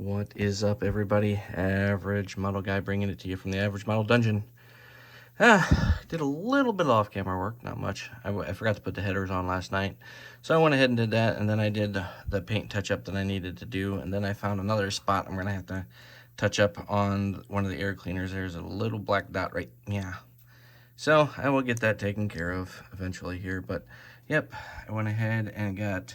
What is up, everybody? Average Model Guy bringing it to you from the Average Model Dungeon. Did a little bit of off-camera work, not much. I forgot to put the headers on last night, so I went ahead and did that, and then I did the paint touch-up that I needed to do, and then I found another spot I'm going to have to touch up on one of the air cleaners. There's a little black dot right, yeah. So I will get that taken care of eventually here, but yep, I went ahead and got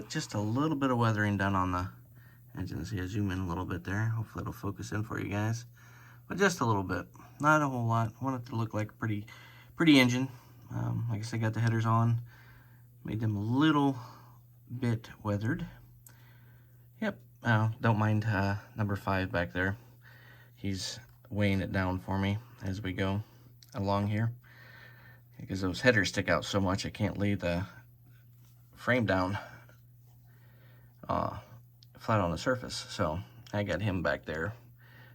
just a little bit of weathering done on the engine. See, I zoom in a little bit there. Hopefully it'll focus in for you guys, but just a little bit, not a whole lot. I want it to look like a pretty engine. Like I said, I got the headers on, made them a little bit weathered. Yep, don't mind number 5 back there. He's weighing it down for me as we go along here, because those headers stick out so much I can't lay the frame down flat on the surface. So I got him back there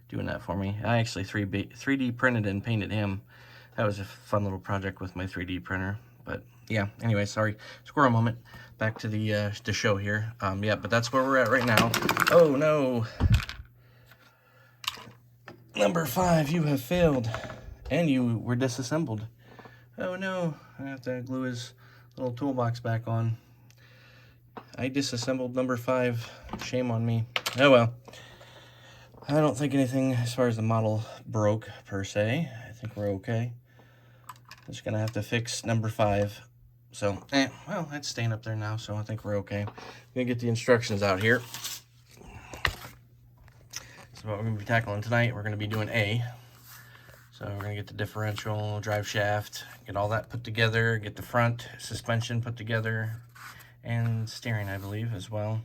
doing that for me. I actually 3D printed and painted him. That was a fun little project with my 3D printer. But yeah, anyway, sorry, squirrel moment. Back to the show here. Yeah, but that's where we're at right now. Oh no, number 5, you have failed, and you were disassembled. Oh no, I have to glue his little toolbox back on. I disassembled number 5. Shame on me. Oh well. I don't think anything as far as the model broke per se. I think we're okay. Just gonna have to fix number 5. So, well, it's staying up there now, so I think we're okay. I'm gonna get the instructions out here. So what we're gonna be tackling tonight, we're gonna be doing A. So we're gonna get the differential, drive shaft, get all that put together, get the front suspension put together, and steering, I believe, as well.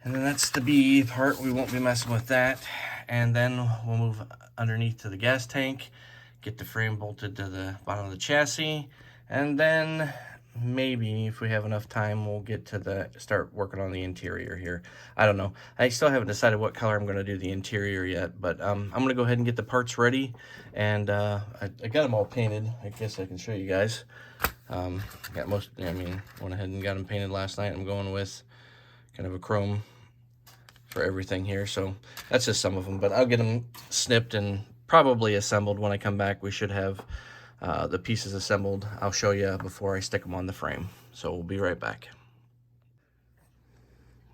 And then that's the B part. We won't be messing with that. And then we'll move underneath to the gas tank, get the frame bolted to the bottom of the chassis, and then maybe if we have enough time, we'll get to start working on the interior here. I don't know. I still haven't decided what color I'm going to do the interior yet, but I'm going to go ahead and get the parts ready. And I got them all painted. I guess I can show you guys. Got most, I mean, went ahead and got them painted last night. I'm going with kind of a chrome for everything here. So that's just some of them, but I'll get them snipped and probably assembled when I come back. We should have the pieces assembled. I'll show you before I stick them on the frame. So we'll be right back.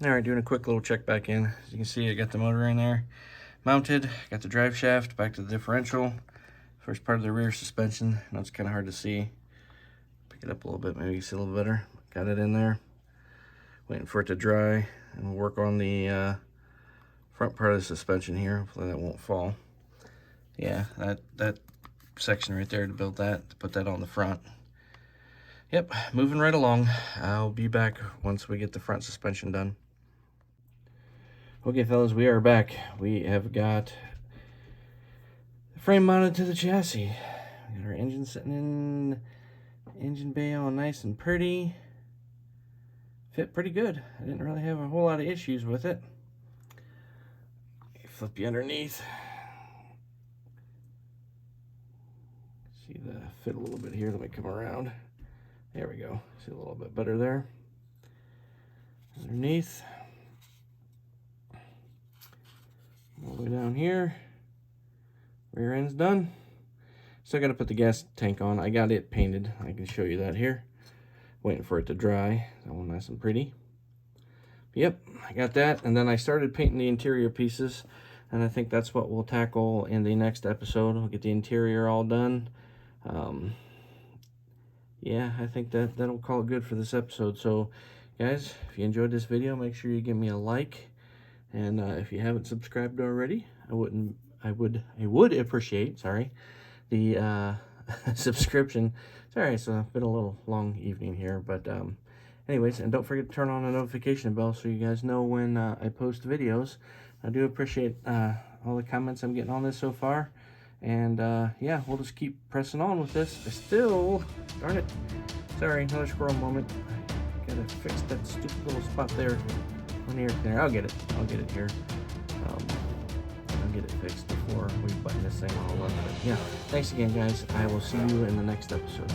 All right, doing a quick little check back in. As you can see, I got the motor in there mounted, got the drive shaft back to the differential. First part of the rear suspension. I know it's kind of hard to see. Pick it up a little bit, maybe you see a little better. Got it in there. Waiting for it to dry, and we'll work on the front part of the suspension here. Hopefully that won't fall. Yeah, that section right there to build that, to put that on the front. Yep, moving right along. I'll be back once we get the front suspension done. Okay, fellas, we are back. We have got the frame mounted to the chassis. We got our engine sitting in engine bay all nice and pretty. Fit pretty good. I didn't really have a whole lot of issues with it. Flip you underneath. See the fit a little bit here. Let me come around. There we go. See a little bit better there. Underneath. All the way down here. Rear end's done. Still got to put the gas tank on. I got it painted. I can show you that here. Waiting for it to dry. That one nice and pretty. Yep, I got that. And then I started painting the interior pieces. And I think that's what we'll tackle in the next episode. We'll get the interior all done. Yeah, I think that'll call it good for this episode. So, guys, if you enjoyed this video, make sure you give me a like. And if you haven't subscribed already, I would appreciate, sorry, the subscription. Sorry, it's been a little long evening here, but anyways, and don't forget to turn on the notification bell so you guys know when I post videos. I do appreciate all the comments I'm getting on this so far, and yeah, we'll just keep pressing on with this. I still, darn it, sorry, another squirrel moment. Gotta fix that stupid little spot there on the air cleaner. I'll get it here. I'll get it fixed before we button this thing all up. But yeah, thanks again, guys. I will see you in the next episode.